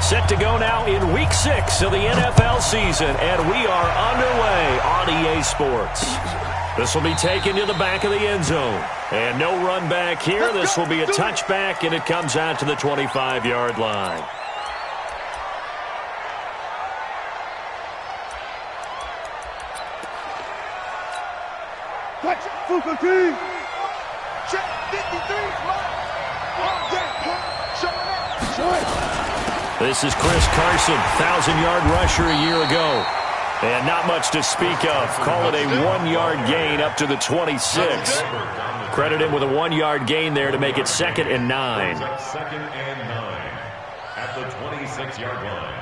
Set to go now in Week 6 of the NFL season, and we are underway on EA Sports. This will be taken to the back of the end zone. And no run back here. This will be a touchback, and it comes out to the 25-yard line. This is Chris Carson, 1,000-yard rusher a year ago. And not much to speak of. Call it a 1-yard gain up to the 26. Credit him with a 1-yard gain there to make it 2nd and 9. 2nd and 9 at the 26-yard line.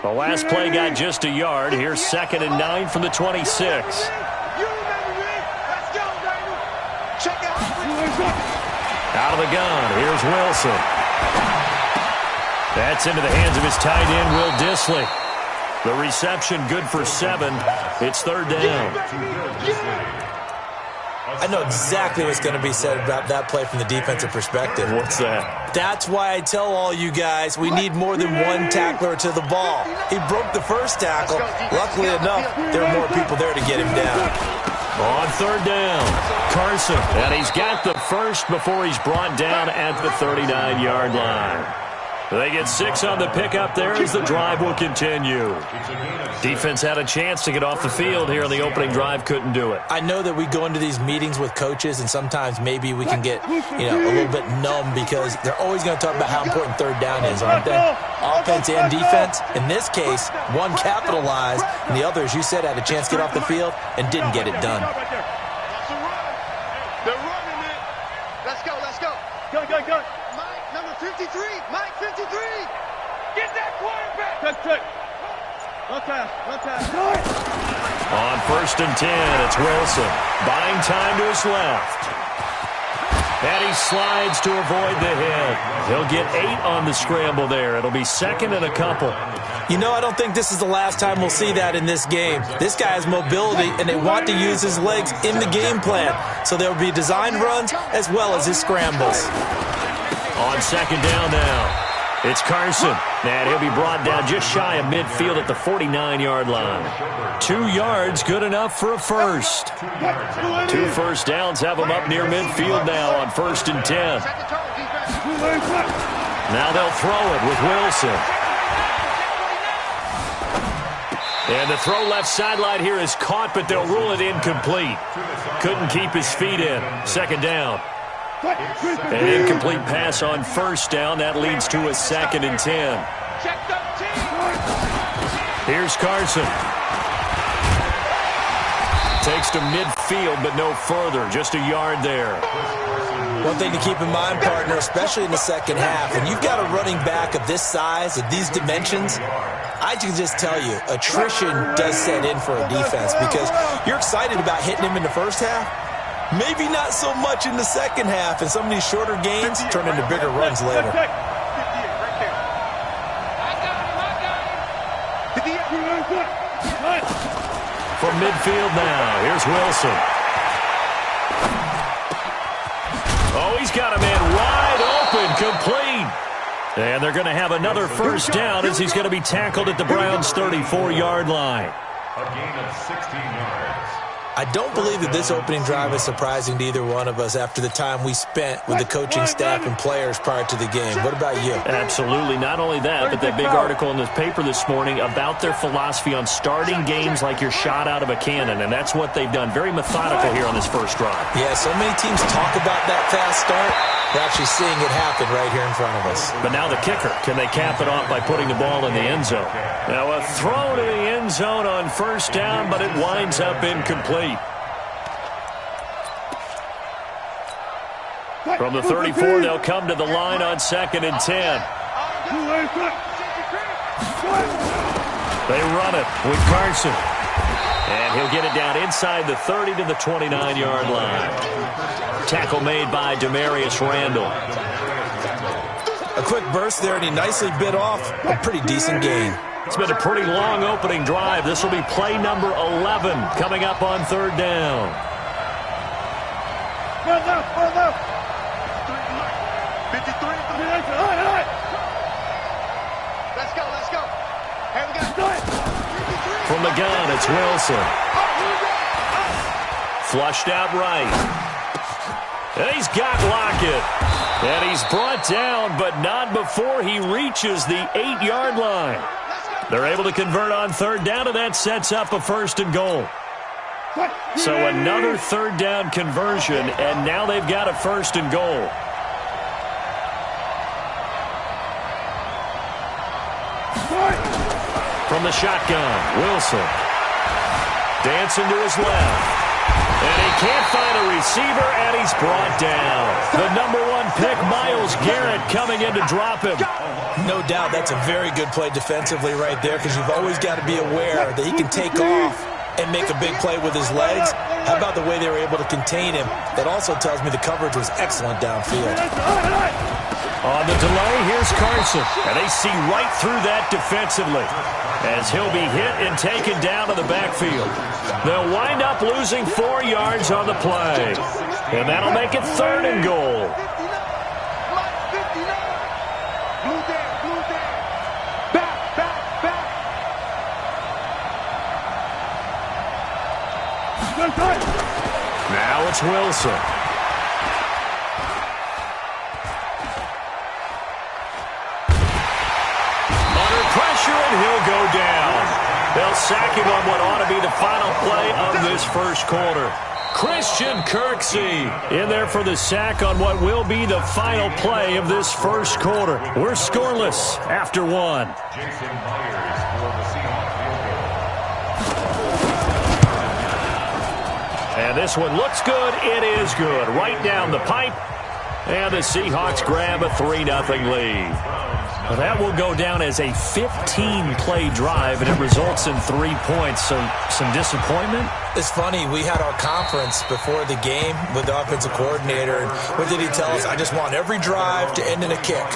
The last play got just a yard. Here's 2nd and 9 from the 26. Out of the gun, here's Wilson. That's into the hands of his tight end, Will Dissly. The reception good for 7. It's 3rd down. I know exactly what's going to be said about that play from the defensive perspective. What's that? That's why I tell all you guys we need more than one tackler to the ball. He broke the first tackle. Luckily enough, there were more people there to get him down. On 3rd down, Carson. And he's got the first before he's brought down at the 39-yard line. They get 6 on the pickup there as the drive will continue. Defense had a chance to get off the field here in the opening drive, couldn't do it. I know that we go into these meetings with coaches, and sometimes maybe we can get, a little bit numb because they're always going to talk about how important 3rd down is, aren't they? Offense and defense. In this case, one capitalized, and the other, as you said, had a chance to get off the field and didn't get it done. They're running it. Let's go. Go. Mike, number 53. Mike, 53. Get that quarterback. Check. Okay. On 1st and 10, it's Wilson. Buying time to his left. And he slides to avoid the hit. He'll get 8 on the scramble there. It'll be 2nd and a couple. I don't think this is the last time we'll see that in this game. This guy has mobility, and they want to use his legs in the game plan. So there will be designed runs as well as his scrambles. On 2nd down now, it's Carson. And he'll be brought down just shy of midfield at the 49-yard line. 2 yards, good enough for a first. 2 first downs have him up near midfield now on 1st and 10. Now they'll throw it with Wilson. And the throw left sideline here is caught, but they'll rule it incomplete. Couldn't keep his feet in. 2nd down. An incomplete pass on 1st down. That leads to a 2nd and 10. Here's Carson. Takes to midfield, but no further. Just a yard there. One thing to keep in mind, partner, especially in the second half, when you've got a running back of this size, of these dimensions, I can just tell you, attrition does set in for a defense because you're excited about hitting him in the first half. Maybe not so much in the second half, and some of these shorter gains turn into bigger runs later. From midfield now, here's Wilson. Oh, he's got a man wide open, complete. And they're going to have another first down as he's going to be tackled at the Browns' 34-yard line. A gain of 16 yards. I don't believe that this opening drive is surprising to either one of us after the time we spent with the coaching staff and players prior to the game. What about you? Absolutely. Not only that, but that big article in the paper this morning about their philosophy on starting games like you're shot out of a cannon, and that's what they've done. Very methodical here on this first drive. Yeah, so many teams talk about that fast start. We're actually seeing it happen right here in front of us. But now the kicker. Can they cap it off by putting the ball in the end zone? Now a throw to the end zone on 1st down, but it winds up incomplete. From the 34, they'll come to the line on 2nd and 10. They run it with Carson. And he'll get it down inside the 30 to the 29-yard line. Tackle made by Demarius Randall. A quick burst there, and he nicely bit off a pretty decent gain. It's been a pretty long opening drive. This will be play number 11 coming up on third down. Go left, go left. 53. Let's go, let's go. Hey, we got to do it. From the gun, it's Wilson. Flushed out right. And he's got Lockett. And he's brought down, but not before he reaches the 8-yard line. They're able to convert on third down, and that sets up a first and goal. So another third down conversion, and now they've got a first and goal. From the shotgun, Wilson. Dancing to his left. And he can't find a receiver, and he's brought down. The number 1 pick, Myles Garrett, coming in to drop him. No doubt that's a very good play defensively right there, because you've always got to be aware that he can take off and make a big play with his legs. How about the way they were able to contain him? That also tells me the coverage was excellent downfield. On the delay, here's Carson. And they see right through that defensively, as he'll be hit and taken down to the backfield. They'll wind up losing 4 yards on the play. And that'll make it third and goal. Now it's Wilson. Under pressure, and he'll go down. They'll sack him on what ought to be the final play of this first quarter. Christian Kirksey in there for the sack on what will be the final play of this first quarter. We're scoreless after 1. Jason Myers for the Seahawks field goal. And this one looks good. It is good. Right down the pipe. And the Seahawks grab a 3-0 lead. Well, that will go down as a 15-play drive, and it results in 3 points. So some disappointment? It's funny, we had our conference before the game with the offensive coordinator, and what did he tell us? I just want every drive to end in a kick,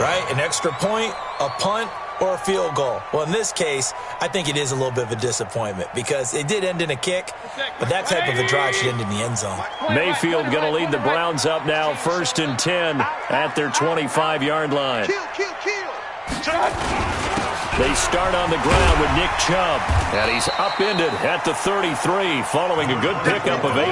right? An extra point, a punt, or a field goal. Well, in this case, I think it is a little bit of a disappointment because it did end in a kick, but that type of a drive should end in the end zone. Mayfield going to lead the Browns up now, 1st and 10 at their 25-yard line. They start on the ground with Nick Chubb, and he's upended at the 33 following a good pickup of 8.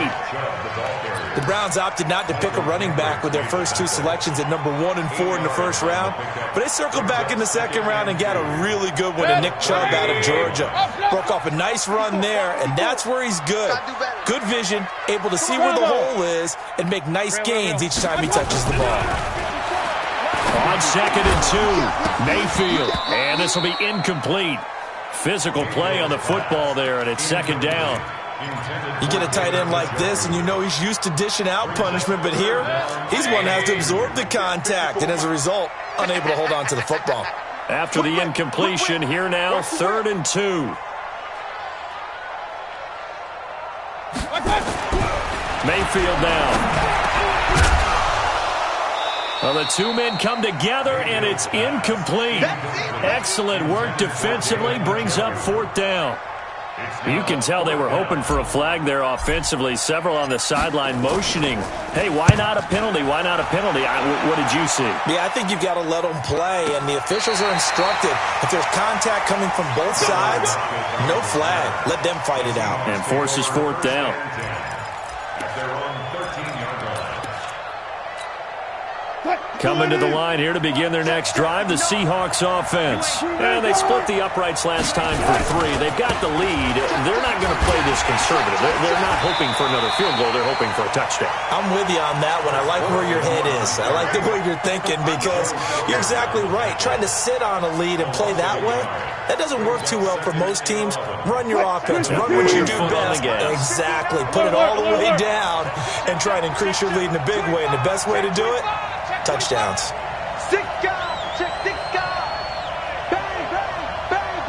The Browns opted not to pick a running back with their first 2 selections at number 1 and 4 in the first round, but they circled back in the second round and got a really good one to Nick Chubb out of Georgia. Broke off a nice run there, and that's where he's good. Good vision, able to see where the hole is and make nice gains each time he touches the ball. On 2nd and 2, Mayfield, and this will be incomplete. Physical play on the football there, and it's 2nd down. You get a tight end like this, and you know he's used to dishing out punishment, but here, he's one that has to absorb the contact, and as a result, unable to hold on to the football. After the incompletion, here now, 3rd and 2. Mayfield now. Well, the 2 men come together, and it's incomplete. Excellent work defensively, brings up 4th down. You can tell they were hoping for a flag there offensively. Several on the sideline motioning, hey, why not a penalty? Why not a penalty? What did you see? Yeah, I think you've got to let them play, and the officials are instructed. If there's contact coming from both sides, no flag. Let them fight it out. And forces 4th down. Coming to the line here to begin their next drive, the Seahawks offense. And they split the uprights last time for 3. They've got the lead. They're not going to play this conservative. They're not hoping for another field goal. They're hoping for a touchdown. I'm with you on that one. I like where your head is. I like the way you're thinking because you're exactly right. Trying to sit on a lead and play that way, that doesn't work too well for most teams. Run your offense. Run what you do best. Exactly. Put it all the way down and try and increase your lead in a big way. And the best way to do it, touchdowns. 6 guys, 6 guys. Bang, bang, bang,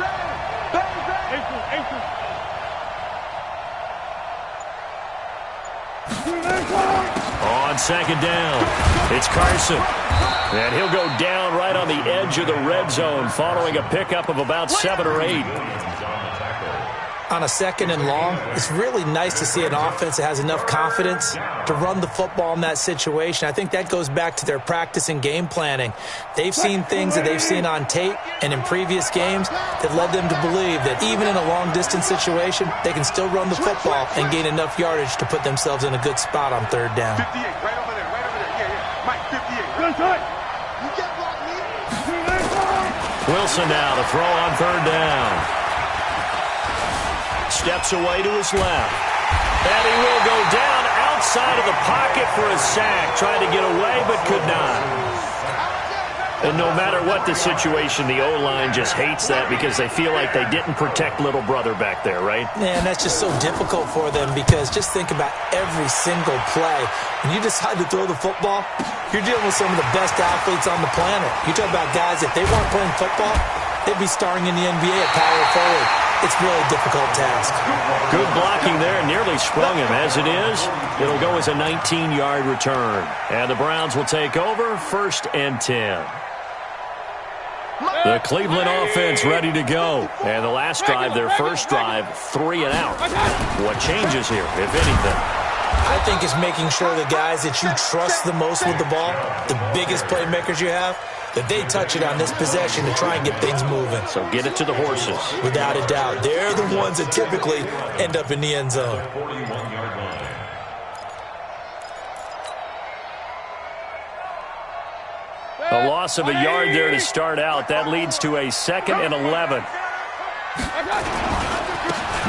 bang, bang, bang. On 2nd down, it's Carson. And he'll go down right on the edge of the red zone following a pickup of about 7 or 8. On a 2nd and long, it's really nice to see an offense that has enough confidence to run the football in that situation. I think that goes back to their practice and game planning. They've seen things that they've seen on tape and in previous games that led them to believe that even in a long-distance situation, they can still run the football and gain enough yardage to put themselves in a good spot on 3rd down. 58, right over there, right over there. Yeah. Mike, 58. Run tight. You can't block me. Wilson now to throw on 3rd down. Steps away to his left. And he will go down outside of the pocket for a sack. Tried to get away, but could not. And no matter what the situation, the O-line just hates that because they feel like they didn't protect little brother back there, right? Man, that's just so difficult for them because just think about every single play. When you decide to throw the football, you're dealing with some of the best athletes on the planet. You talk about guys, if they weren't playing football, they'd be starring in the NBA at power forward. It's a really difficult task. Good blocking there. Nearly sprung him. As it is, it'll go as a 19-yard return. And the Browns will take over 1st and 10. The Cleveland offense ready to go. And the last drive, their first drive, 3 and out. What changes here, if anything? I think it's making sure the guys that you trust the most with the ball, the biggest playmakers you have, that they touch it on this possession to try and get things moving. So get it to the horses. Without a doubt. They're the ones that typically end up in the end zone. A loss of a yard there to start out. That leads to a 2nd and 11.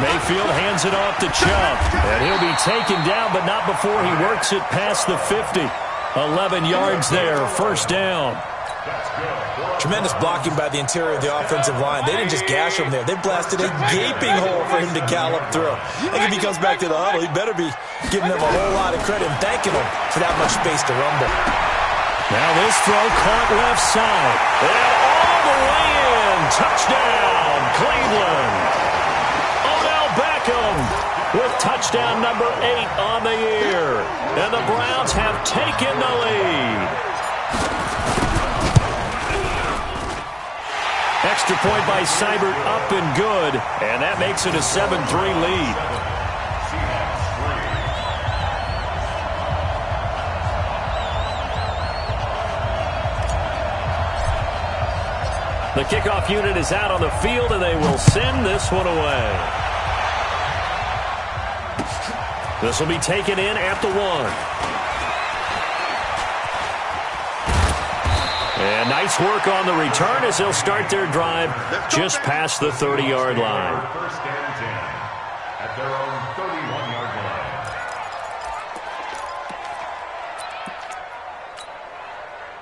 Mayfield hands it off to Chubb. And he'll be taken down, but not before he works it past the 50. 11 yards there, 1st down. Tremendous blocking by the interior of the offensive line. They didn't just gash him there. They blasted a gaping hole for him to gallop through. I think if he comes back to the huddle, he better be giving them a whole lot of credit and thanking them for that much space to rumble. Now this throw caught left side. And all the way in. Touchdown, Cleveland. Odell Beckham with touchdown number 8 on the year. And the Browns have taken the lead. Extra point by Seibert, up and good. And that makes it a 7-3 lead. The kickoff unit is out on the field, and they will send this one away. This will be taken in at the 1. And nice work on the return as they'll start their drive just past the 30-yard line. 1st and 10 at their own 31-yard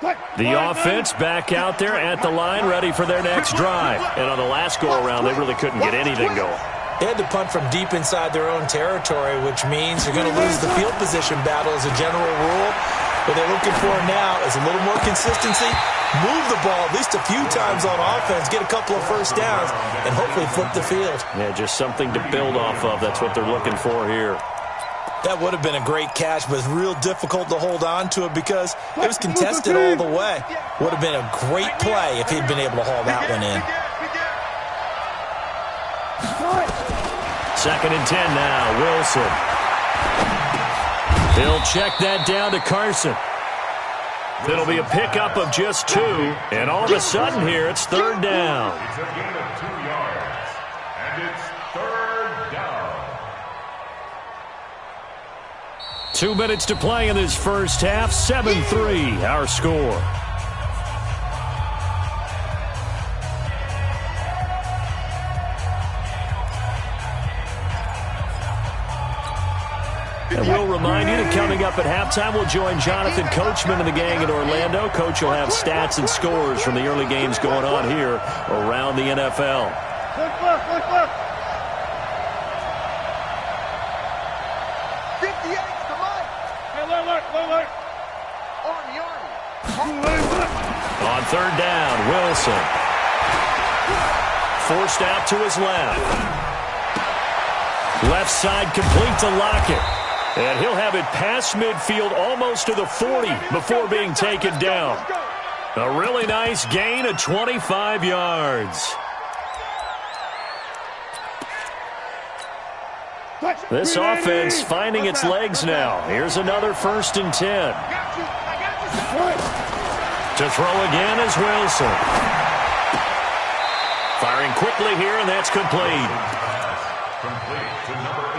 line. The offense back out there at the line, ready for their next drive. And on the last go-around, they really couldn't get anything going. They had to punt from deep inside their own territory, which means you're going to lose the field position battle as a general rule. What they're looking for now is a little more consistency, move the ball at least a few times on offense, get a couple of 1st downs, and hopefully flip the field. Yeah, just something to build off of. That's what they're looking for here. That would have been a great catch, but it's real difficult to hold on to it because it was contested all the way. Would have been a great play if he'd been able to haul that one in. 2nd and 10 now, Wilson. He'll check that down to Carson. It'll be a pickup of just 2, and all of a sudden here, it's 3rd down. It's a gain of 2 yards, and it's 3rd down. 2 minutes to play in this first half, 7-3, our score. And we'll remind you that coming up at halftime, we'll join Jonathan Coachman and the gang in Orlando. Coach will have stats and scores from the early games going on here around the NFL. Look left, look left. 58, come on. Hey, alert. Army. On 3rd down, Wilson. Forced out to his left. Left side complete to Lockett. And he'll have it past midfield almost to the 40 before being taken down. A really nice gain of 25 yards. This offense finding its legs now. Here's another 1st and 10. To throw again is Wilson. Firing quickly here, and that's complete.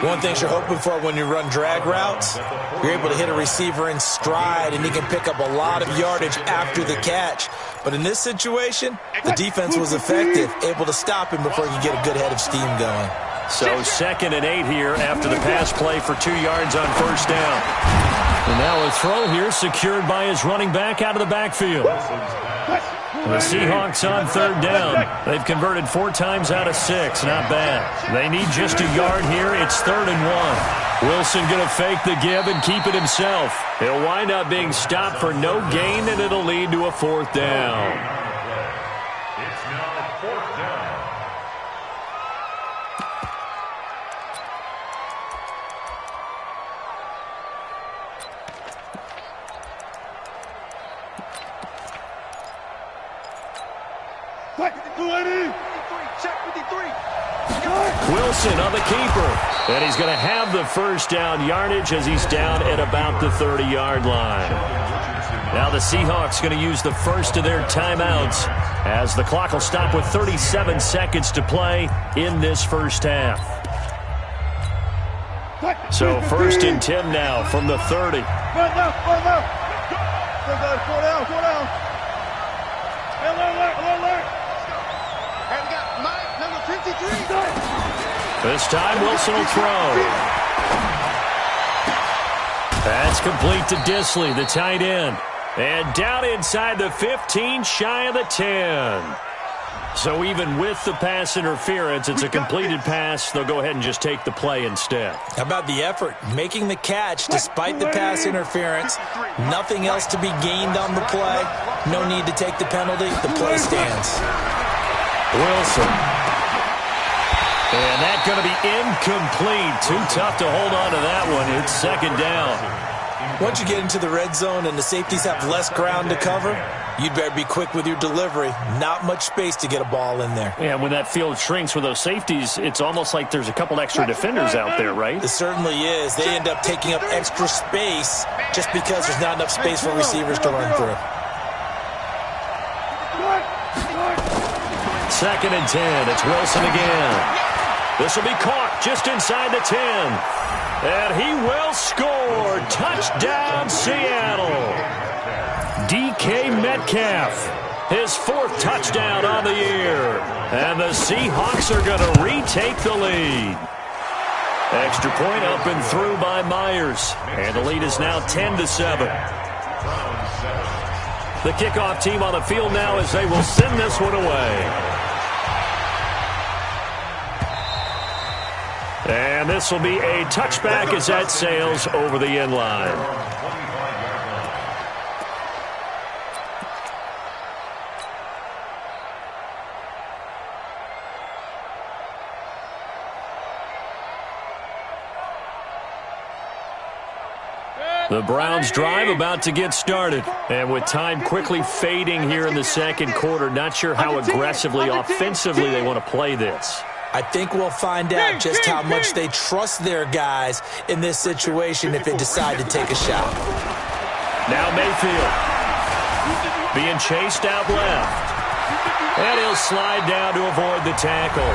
One thing you're hoping for when you run drag routes, you're able to hit a receiver in stride, and he can pick up a lot of yardage after the catch. But in this situation, the defense was effective, able to stop him before he could get a good head of steam going. So 2nd and 8 here after the pass play for 2 yards on 1st down. And now a throw here secured by his running back out of the backfield. The Seahawks on 3rd down. They've converted 4 times out of 6. Not bad. They need just a yard here. It's 3rd and 1. Wilson going to fake the give and keep it himself. He'll wind up being stopped for no gain, and it'll lead to a 4th down. It's now 4th down. Wilson on the keeper. And he's going to have the 1st down yardage as he's down at about the 30-yard line. Now the Seahawks going to use the first of their timeouts as the clock will stop with 37 seconds to play in this first half. So 1st and 10 now from the 30. Go down. Alert. And we got Mike, number 53. This time Wilson will throw. That's complete to Disley, the tight end. And down inside the 15, shy of the 10. So even with the pass interference, it's a completed pass. They'll go ahead and just take the play instead. How about the effort? Making the catch despite the pass interference. Nothing else to be gained on the play. No need to take the penalty. The play stands. Wilson. And that's going to be incomplete. Too tough to hold on to that one. It's 2nd down. Once you get into the red zone and the safeties have less ground to cover, you'd better be quick with your delivery. Not much space to get a ball in there. Yeah, when that field shrinks with those safeties, it's almost like there's a couple extra defenders out there, right? It certainly is. They end up taking up extra space just because there's not enough space for receivers to run through. 2nd and 10. It's Wilson again. This will be caught just inside the 10. And he will score. Touchdown, Seattle. DK Metcalf, his 4th touchdown on the year. And the Seahawks are going to retake the lead. Extra point up and through by Myers. And the lead is now 10-7. The kickoff team on the field now as they will send this one away. And this will be a touchback as that sails over the end line. The Browns drive about to get started. And with time quickly fading here in the 2nd quarter, not sure how aggressively, offensively they want to play this. I think we'll find out just how much they trust their guys in this situation if they decide to take a shot. Now Mayfield being chased out left. And he'll slide down to avoid the tackle.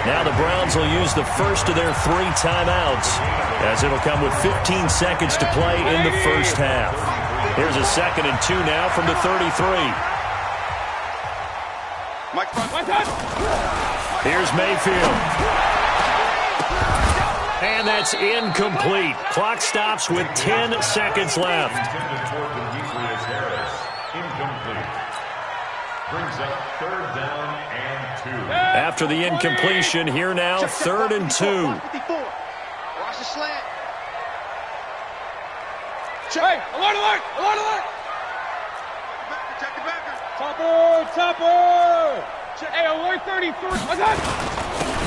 Now the Browns will use the first of their 3 timeouts as it'll come with 15 seconds to play in the first half. Here's a 2nd and 2 now from the 33. Here's Mayfield. And that's incomplete. Clock stops with 10 seconds left. Brings up 3rd down and 2. After the incompletion, here now, 3rd and 2. Watch the slant. Hey, alert! Check the backer. Topper! Hey, alert 33.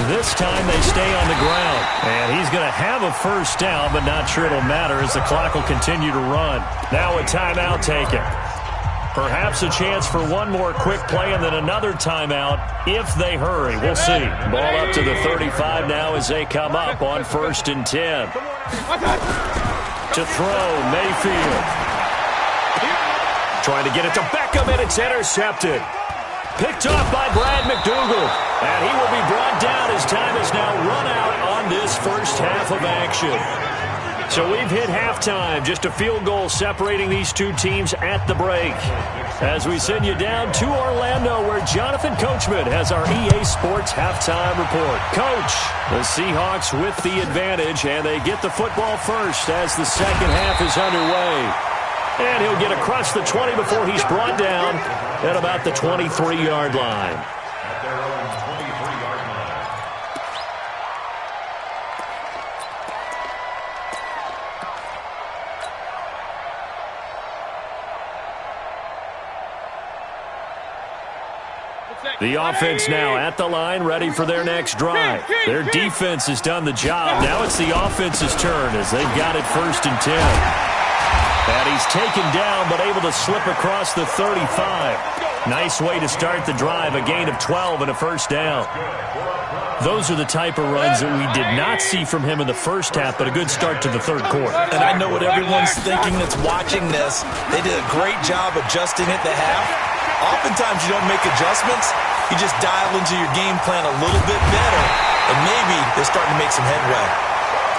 This time they stay on the ground. And he's going to have a first down, but not sure it'll matter as the clock will continue to run. Now a timeout taken. Perhaps a chance for one more quick play and then another timeout if they hurry. We'll see. Ball up to the 35 now as they come up on 1st and 10. To throw, Mayfield. Trying to get it to Beckham, and it's intercepted. Picked off by Brad McDougal. And he will be brought down as time is now run out on this first half of action. So we've hit halftime. Just a field goal separating these two teams at the break. As we send you down to Orlando, where Jonathan Coachman has our EA Sports halftime report. Coach, the Seahawks with the advantage, and they get the football first as the second half is underway. And he'll get across the 20 before he's brought down at about the 23-yard line. At their own 23-yard line. The offense now at the line, ready for their next drive. Their defense has done the job. Now it's the offense's turn as they've got it 1st and 10. And he's taken down, but able to slip across the 35. Nice way to start the drive, a gain of 12 and a first down. Those are the type of runs that we did not see from him in the first half, but a good start to the third quarter. And I know what everyone's thinking that's watching this. They did a great job adjusting at the half. Oftentimes you don't make adjustments. You just dial into your game plan a little bit better, and maybe they're starting to make some headway.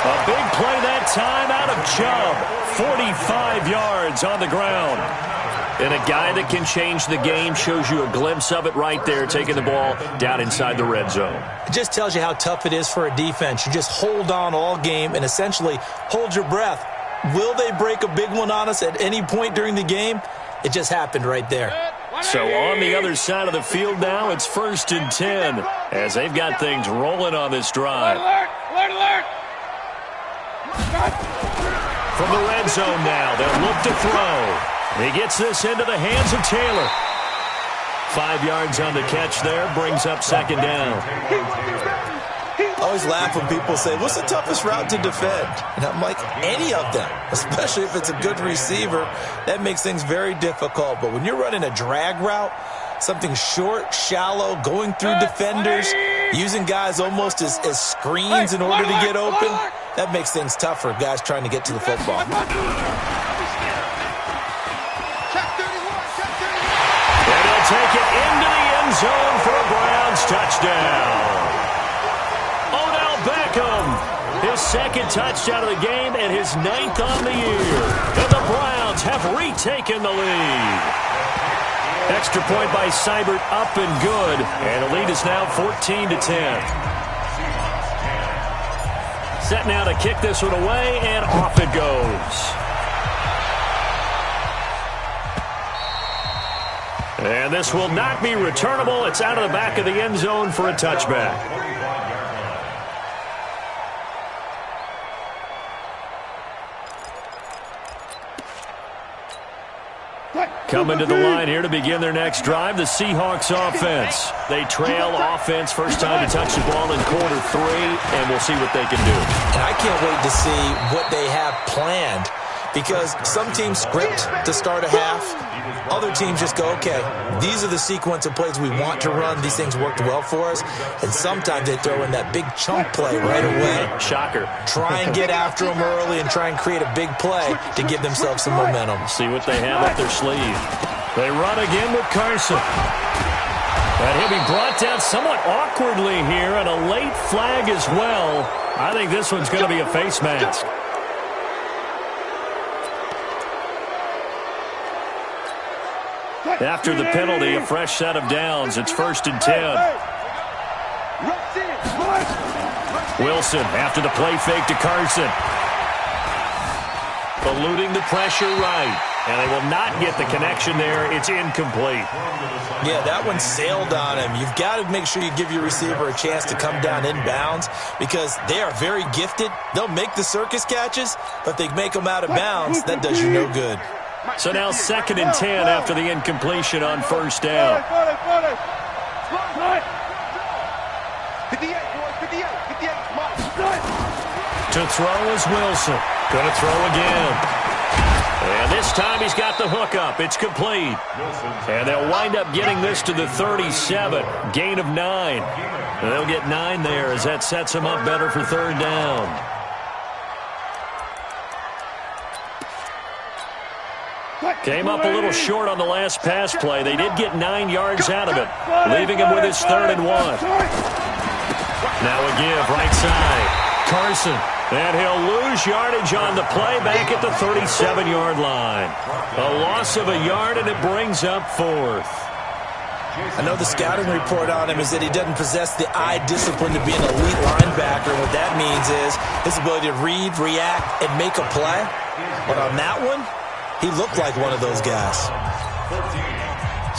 A big play that time out of Chubb. 45 yards on the ground. And a guy that can change the game, shows you a glimpse of it right there, taking the ball down inside the red zone. It just tells you how tough it is for a defense. You just hold on all game and essentially hold your breath. Will they break a big one on us at any point during the game? It just happened right there. So on the other side of the field now, it's 1st and 10 as they've got things rolling on this drive. Alert, alert. From the red zone now, they'll look to throw. He gets this into the hands of Taylor. 5 yards on the catch there, brings up 2nd down. I always laugh when people say, what's the toughest route to defend? And I'm like, any of them, especially if it's a good receiver. That makes things very difficult. But when you're running a drag route, something short, shallow, going through defenders, using guys almost as screens in order to get open, that makes things tough for guys trying to get to the football. And he'll take it into the end zone for a Browns touchdown. Beckham, his 2nd touchdown of the game and his 9th on the year. And the Browns have retaken the lead. Extra point by Seibert, up and good. And the lead is now 14-10. Set now to kick this one away, and off it goes. And this will not be returnable. It's out of the back of the end zone for a touchback. Coming to the line here to begin their next drive, the Seahawks offense. They trail offense, first time to touch the ball in quarter 3, and we'll see what they can do. And I can't wait to see what they have planned, because some teams script to start a half. Other teams just go, okay, these are the sequence of plays we want to run. These things worked well for us. And sometimes they throw in that big chunk play right away. Shocker. Try and get after them early and try and create a big play to give themselves some momentum. See what they have up their sleeve. They run again with Carson. And he'll be brought down somewhat awkwardly here, and a late flag as well. I think this one's going to be a face mask. After the penalty, a fresh set of downs. It's 1st and 10. Wilson after the play fake to Carson. Eluding the pressure right. And they will not get the connection there. It's incomplete. Yeah, that one sailed on him. You've got to make sure you give your receiver a chance to come down inbounds, because they are very gifted. They'll make the circus catches, but if they make them out of bounds, that does you no good. So now 2nd and 10 after the incompletion on 1st down. To throw is Wilson. Going to throw again. And this time he's got the hook up. It's complete. And they'll wind up getting this to the 37. Gain of 9. And they'll get 9 there as that sets them up better for third down. Came up a little short on the last pass play. They did get 9 yards out of it, leaving him with his 3rd and 1. Now a give right side. Carson. And he'll lose yardage on the play back at the 37-yard line. A loss of a yard, and it brings up 4th. I know the scouting report on him is that he doesn't possess the eye discipline to be an elite linebacker. And what that means is his ability to read, react, and make a play. But on that one, he looked like one of those guys.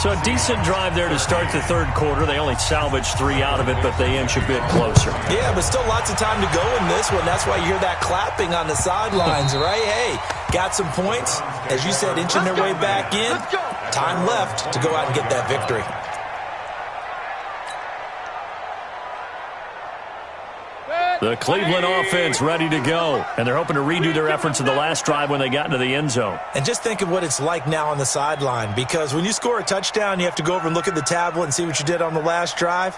So a decent drive there to start the third quarter. They only salvaged 3 out of it, but they inch a bit closer. Yeah, but still lots of time to go in this one. That's why you hear that clapping on the sidelines, right? Hey, got some points. As you said, inching their way back in. Time left to go out and get that victory. The Cleveland offense ready to go. And they're hoping to redo their efforts in the last drive when they got into the end zone. And just think of what it's like now on the sideline. Because when you score a touchdown, you have to go over and look at the tablet and see what you did on the last drive.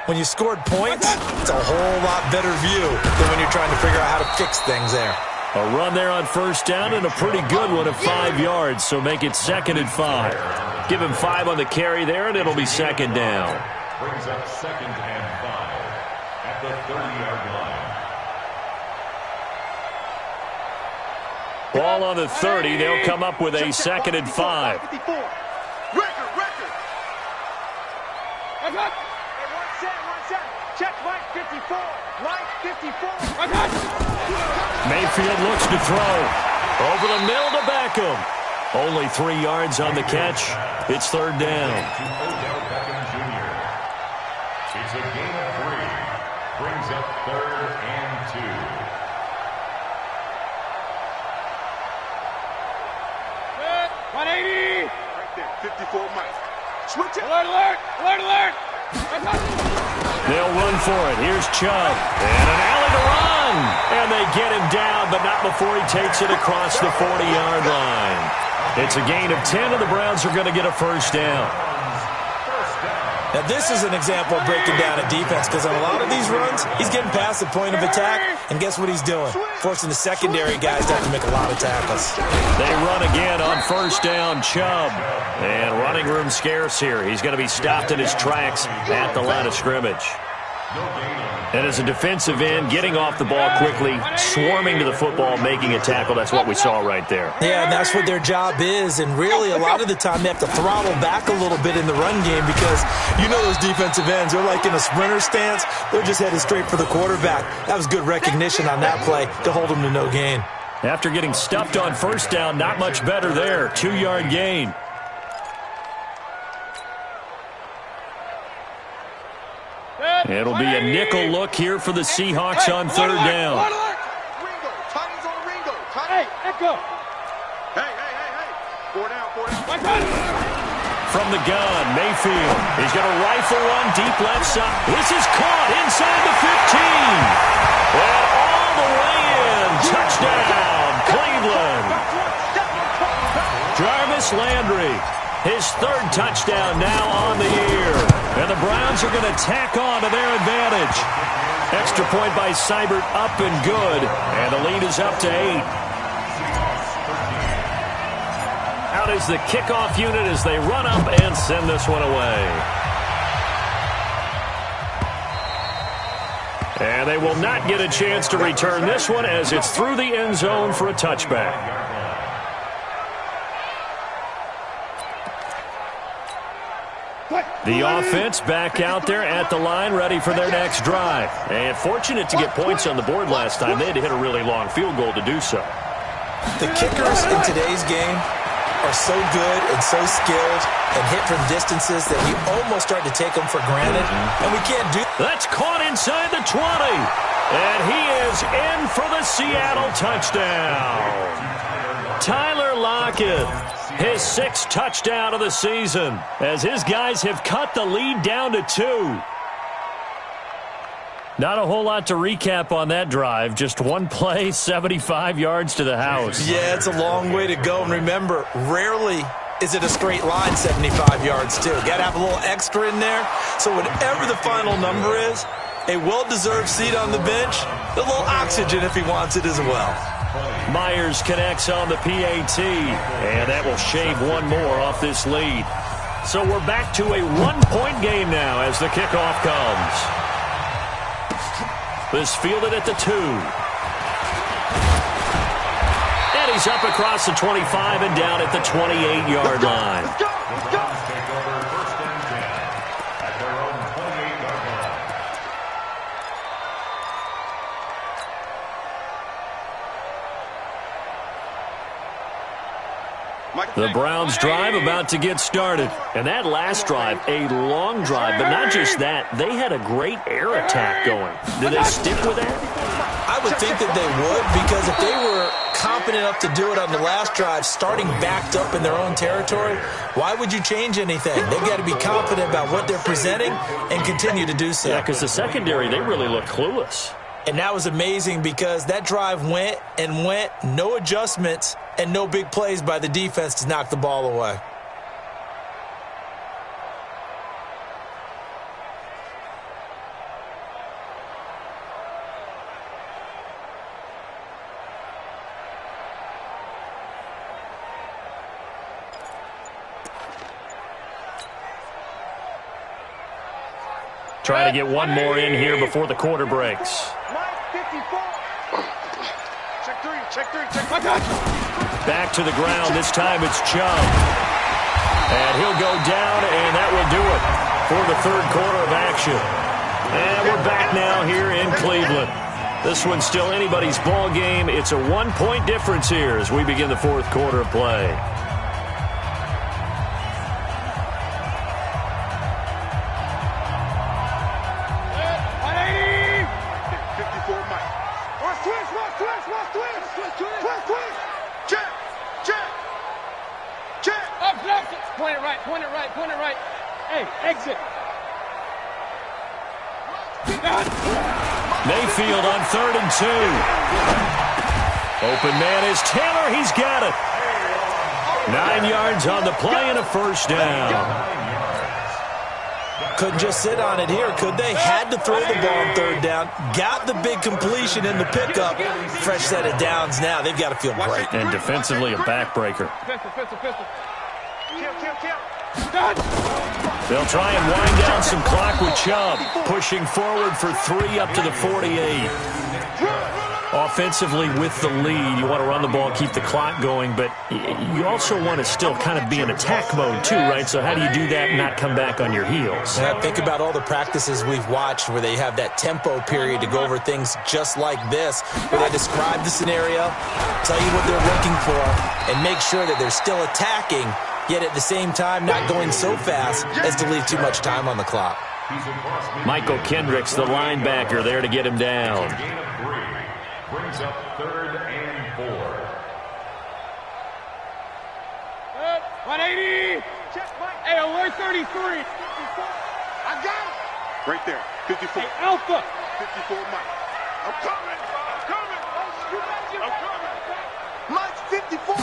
When you scored points, it's a whole lot better view than when you're trying to figure out how to fix things there. A run there on first down and a pretty good one of 5 yards. So make it 2nd and 5. Give him 5 on the carry there, and it'll be 2nd down. Brings up 2nd and 5 at the 30-yard line. Ball on the 30. They'll come up with a 2nd and 5. Record. Check right 54. Right 54. Mayfield looks to throw. Over the middle to Beckham. Only 3 yards on the catch. It's 3rd down. It's a gain of 3. Brings up 3rd and 2. Right there, 54 Mike. Switch it. Alert. They'll run for it. Here's Chubb. And an alley to run. And they get him down, but not before he takes it across the 40-yard line. It's a gain of 10, and the Browns are going to get a 1st down. Now, this is an example of breaking down a defense because on a lot of these runs, he's getting past the point of attack, and guess what he's doing? Forcing the secondary guys to have to make a lot of tackles. They run again on 1st down, Chubb. And running room scarce here. He's going to be stopped in his tracks at the line of scrimmage. And as a defensive end, getting off the ball quickly, swarming to the football, making a tackle. That's what we saw right there. Yeah, and that's what their job is. And really, a lot of the time, they have to throttle back a little bit in the run game because you know those defensive ends, they're like in a sprinter stance. They're just headed straight for the quarterback. That was good recognition on that play to hold them to no gain. After getting stuffed on 1st down, not much better there. 2-yard gain. It'll be a nickel look here for the Seahawks on 3rd down. Ringo. Titans on Ringo. Hey, Echo. Hey. 4 down. From the gun, Mayfield. He's going to rifle one deep left side. This is caught inside the 15. And all the way in. Touchdown, Cleveland. Jarvis Landry. His 3rd touchdown now on the year. And the Browns are going to tack on to their advantage. Extra point by Seibert, up and good. And the lead is up to 8. Out is the kickoff unit as they run up and send this one away. And they will not get a chance to return this one as it's through the end zone for a touchback. The offense back out there at the line, ready for their next drive. And fortunate to get points on the board last time. They had to hit a really long field goal to do so. The kickers in today's game are so good and so skilled and hit from distances that we almost start to take them for granted, and we can't do that. That's caught inside the 20. And he is in for the Seattle touchdown. Tyler Lockett. His 6th touchdown of the season as his guys have cut the lead down to 2. Not a whole lot to recap on that drive. Just one play, 75 yards to the house. Yeah, it's a long way to go. And remember, rarely is it a straight line 75 yards, too. Got to have a little extra in there. So whatever the final number is, a well-deserved seat on the bench, a little oxygen if he wants it as well. Myers connects on the PAT, and that will shave one more off this lead. So we're back to a one-point game now as the kickoff comes. This fielded at the 2. And he's up across the 25 and down at the 28-yard line. Let's go. Take over first and 10 at their own 28-yard line. The Browns drive about to get started. And that last drive, a long drive. But not just that, they had a great air attack going. Did they stick with that? I would think that they would, because if they were confident enough to do it on the last drive, starting backed up in their own territory, why would you change anything? They've got to be confident about what they're presenting and continue to do so. Yeah, because the secondary, they really look clueless. And that was amazing because that drive went and went, no adjustments, and no big plays by the defense to knock the ball away. Try to get one more in here before the quarter breaks. Back to the ground. This time it's Chubb. And he'll go down, and that will do it for the third quarter of action. And we're back now here in Cleveland. This one's still anybody's ball game. It's a one-point difference here as we begin the fourth quarter of play. Point it right. Hey, exit. Mayfield on 3rd and 2. Open man is Taylor. He's got it. 9 yards on the play and a first down. Couldn't just sit on it here, could they? Had to throw the ball on 3rd down. Got the big completion in the pickup. Fresh set of downs now. They've got to feel great. And defensively a backbreaker. Pistol. Kill. They'll try and wind down some clock with Chubb. Pushing forward for 3 up to the 48. Offensively with the lead, you want to run the ball, keep the clock going, but you also want to still kind of be in attack mode too, right? So how do you do that and not come back on your heels? Yeah, think about all the practices we've watched where they have that tempo period to go over things just like this, where they describe the scenario, tell you what they're looking for, and make sure that they're still attacking, yet at the same time not going so fast as to leave too much time on the clock. Michael Kendricks, the linebacker, there to get him down. Gain of 3 brings up 3rd and 4. 180. Hey, alert 33. I got it. Right there. 54. Hey, Alpha. 54 Mike. I'm coming. Mike's 54.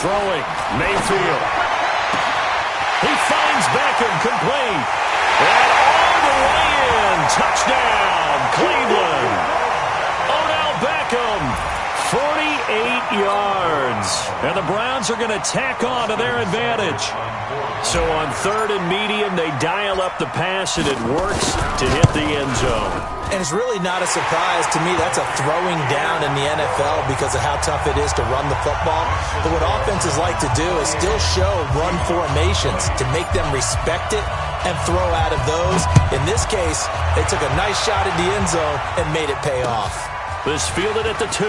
Throwing, Mayfield. He finds Beckham, complete. And all the way in. Touchdown, Cleveland. Odell Beckham, 48 yards. And the Browns are going to tack on to their advantage. So on 3rd and medium, they dial up the pass, and it works to hit the end zone. And it's really not a surprise to me. That's a throwing down in the NFL because of how tough it is to run the football. But what offenses like to do is still show run formations to make them respect it and throw out of those. In this case, they took a nice shot at the end zone and made it pay off. This fielded at the 2.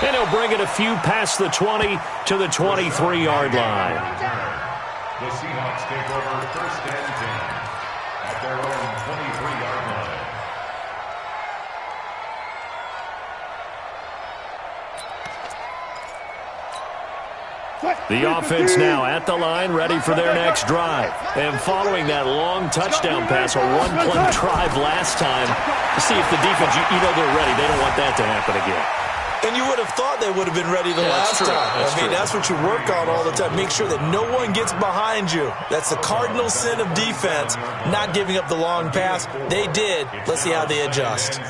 And he'll bring it a few past the 20 to the 23-yard line. The Seahawks take over 1st and 10 at their own 23-yard line. The offense now at the line, ready for their next drive. And following that long touchdown pass, a one-play drive last time, to see if the defense, you know they're ready. They don't want that to happen again. And you would have thought they would have been ready the last time. I mean, that's what you work on all the time. Make sure that no one gets behind you. That's the cardinal sin of defense, not giving up the long pass. They did. Let's see how they adjust.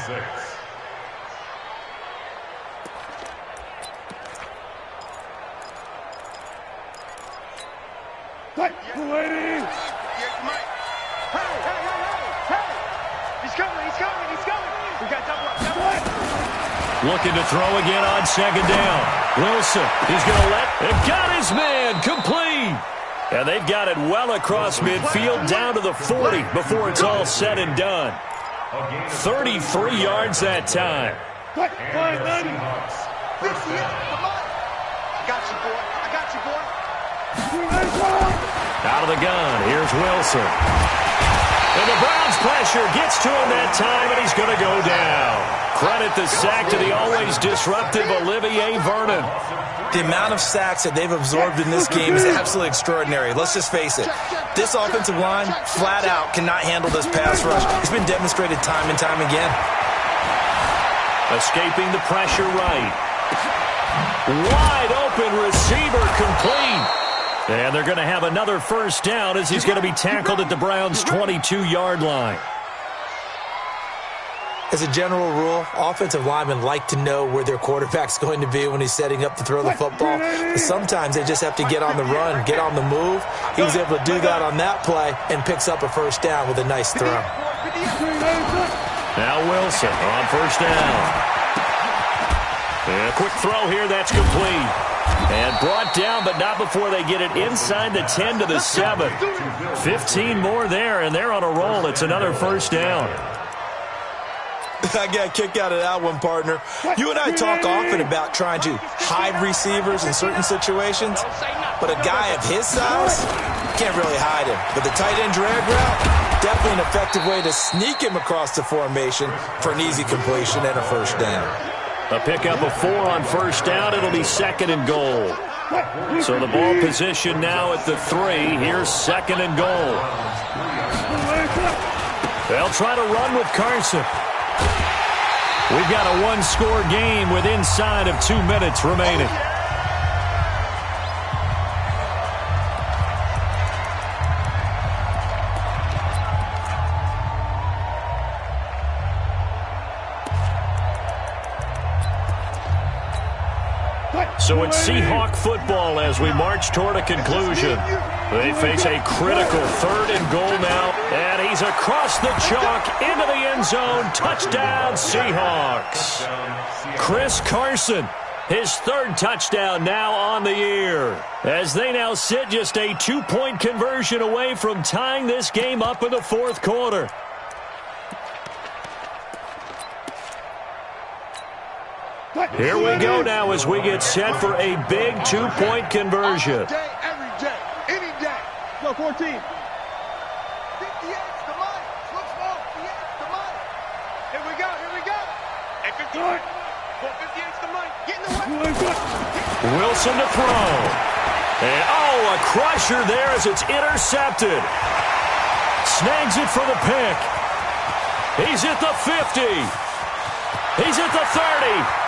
Looking to throw again on second down. Wilson, he's going to they've got his man complete. And they've got it well across midfield down to the 40 before it's all said and done. 33 yards that time. I got you, boy. I got you, boy. Out of the gun, here's Wilson. And the Browns' pressure gets to him that time, and he's going to go down. Credit the sack to the always disruptive Olivier Vernon. The amount of sacks that they've absorbed in this game is absolutely extraordinary. Let's just face it. This offensive line, flat out, cannot handle this pass rush. It's been demonstrated time and time again. Escaping the pressure right. Wide open receiver complete. And they're going to have another first down as he's going to be tackled at the Browns' 22-yard line. As a general rule, offensive linemen like to know where their quarterback's going to be when he's setting up to throw the football. But sometimes they just have to get on the run, get on the move. He was able to do that on that play and picks up a first down with a nice throw. Now Wilson on first down. And a quick throw here, that's complete. And brought down, but not before they get it inside the 10 to the 7. 15 more there, and they're on a roll. It's another first down. I got a kick out of that one, partner. You and I talk often about trying to hide receivers in certain situations, but a guy of his size, can't really hide him. But the tight end drag route, definitely an effective way to sneak him across the formation for an easy completion and a first down. A pickup of 4 on first down. It'll be second and goal. So the ball position now at the 3. Here's second and goal. They'll try to run with Carson. We've got a one-score game with inside of 2 minutes remaining. So it's Seahawk football as we march toward a conclusion. They face a critical third and goal now. And he's across the chalk into the end zone. Touchdown, Seahawks. Chris Carson, his third touchdown now on the year. As they now sit just a 2-point conversion away from tying this game up in the fourth quarter. Here we go now as we get set for a big 2-point conversion. Every day, any day. Go 14. 58's the money. Look small. 58's the money. Here we go. And 58. 58's the money. Get in the way. Wilson to throw. And a crusher there as it's intercepted. Snags it for the pick. He's at the 50. He's at the 30.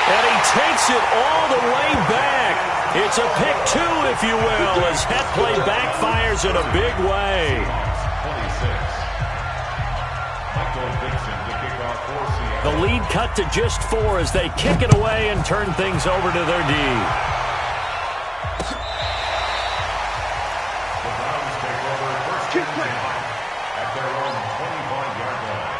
And he takes it all the way back. It's a pick 2, if you will, as that play backfires in a big way. The lead cut to just 4 as they kick it away and turn things over to their D. The Browns take over first and 10 at their own 25-yard line.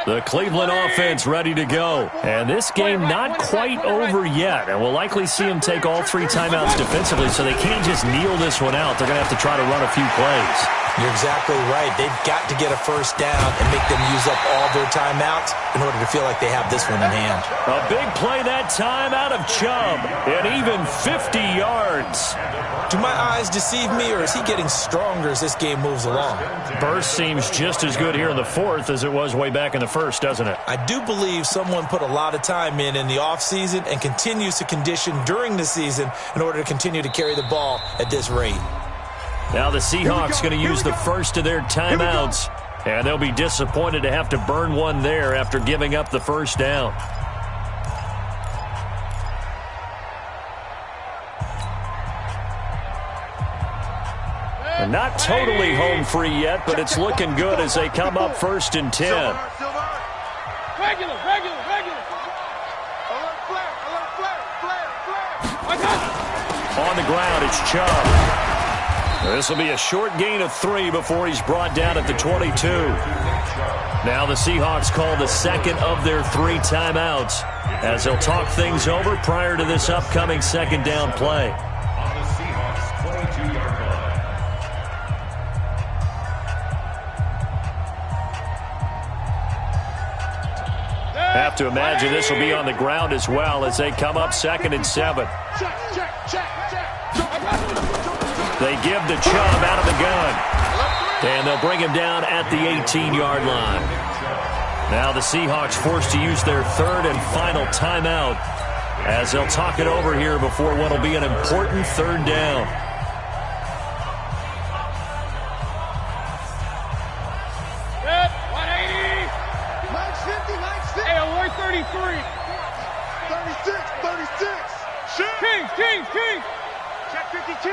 The Cleveland offense ready to go. And this game not quite over yet. And we'll likely see them take all 3 timeouts defensively, so they can't just kneel this one out. They're going to have to try to run a few plays. You're exactly right. They've got to get a first down and make them use up all their timeouts in order to feel like they have this one in hand. A big play that time out of Chubb, and even 50 yards. Do my eyes deceive me, or is he getting stronger as this game moves along? Burst seems just as good here in the fourth as it was way back in the first, doesn't it? I do believe someone put a lot of time in the offseason and continues to condition during the season in order to continue to carry the ball at this rate. Now the Seahawks going to use the first of their timeouts, and they'll be disappointed to have to burn one there after giving up the first down. Not totally home free yet, but it's looking good as they come up 1st and 10. Regular. Alert flare. On the ground, it's Chubb. This will be a short gain of 3 before he's brought down at the 22. Now the Seahawks call the second of their 3 timeouts as they'll talk things over prior to this upcoming second down play. On the Seahawks 22-yard line. Have to imagine this will be on the ground as well as they come up 2nd and 7. Check. They give the Chubb out of the gun. And they'll bring him down at the 18-yard line. Now the Seahawks forced to use their 3rd and final timeout as they'll talk it over here before what will be an important 3rd down. Good. 180. Mike's 50. Hey, alert 33. 36. King. Check 52.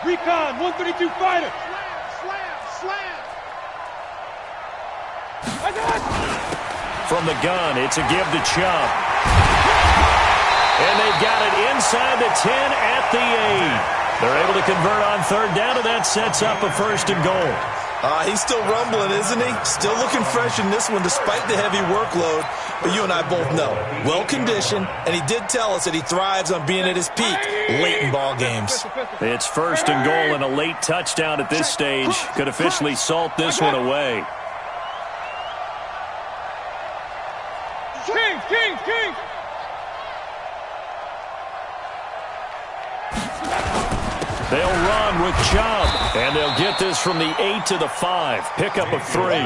Recon, 132 fighter. Slam. From the gun, it's a give to Chubb. And they've got it inside the 10 at the 8. They're able to convert on 3rd down, and that sets up a 1st and goal. He's still rumbling, isn't he? Still looking fresh in this one despite the heavy workload. But you and I both know, well-conditioned, and he did tell us that he thrives on being at his peak late in ball games. It's 1st and goal, and a late touchdown at this stage could officially salt this one away. King. They'll run with Chubb, and they'll get this from the 8 to the 5. Pickup of 3.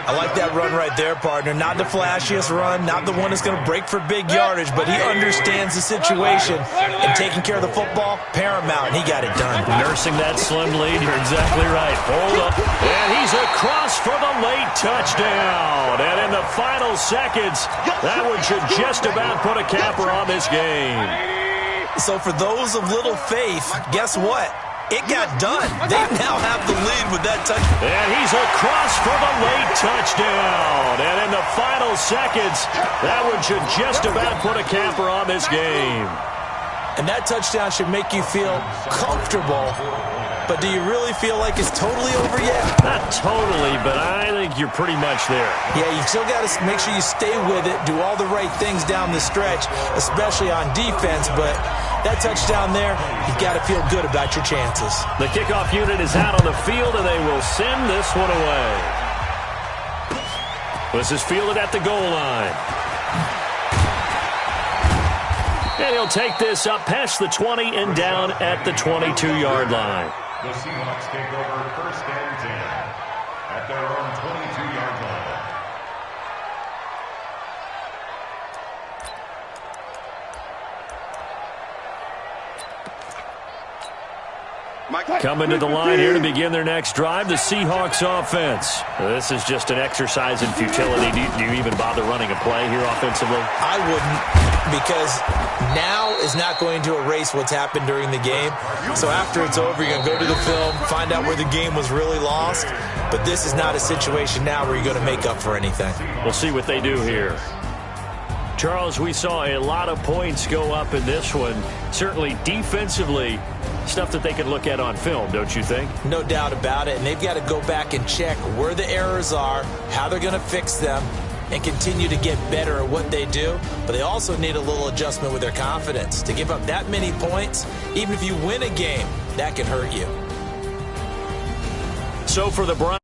I like that run right there, partner. Not the flashiest run, not the one that's going to break for big yardage, but he understands the situation, and taking care of the football, paramount, and he got it done. Nursing that slim lead, you're exactly right. Hold up, and he's across for the late touchdown. And in the final seconds, that one should just about put a capper on this game. So for those of little faith, guess what? It got done. They now have the lead with that touch. And he's across for the late touchdown. And in the final seconds, that one should just about put a capper on this game. And that touchdown should make you feel comfortable. But do you really feel like it's totally over yet? Not totally, but I think you're pretty much there. Yeah, you've still got to make sure you stay with it, do all the right things down the stretch, especially on defense. But that touchdown there, you've got to feel good about your chances. The kickoff unit is out on the field, and they will send this one away. This is fielded at the goal line. And he'll take this up past the 20 and down at the 22-yard line. The Seahawks take over 1st and 10 at their own 22-yard line. Coming to the line here to begin their next drive, the Seahawks offense. This is just an exercise in futility. Do you even bother running a play here offensively? I wouldn't, because now is not going to erase what's happened during the game. So after it's over, you're going to go to the film, find out where the game was really lost. But this is not a situation now where you're going to make up for anything. We'll see what they do here. Charles, we saw a lot of points go up in this one. Certainly defensively, stuff that they can look at on film, don't you think? No doubt about it. And they've got to go back and check where the errors are, how they're going to fix them, and continue to get better at what they do. But they also need a little adjustment with their confidence. To give up that many points, even if you win a game, that can hurt you. So for the Browns,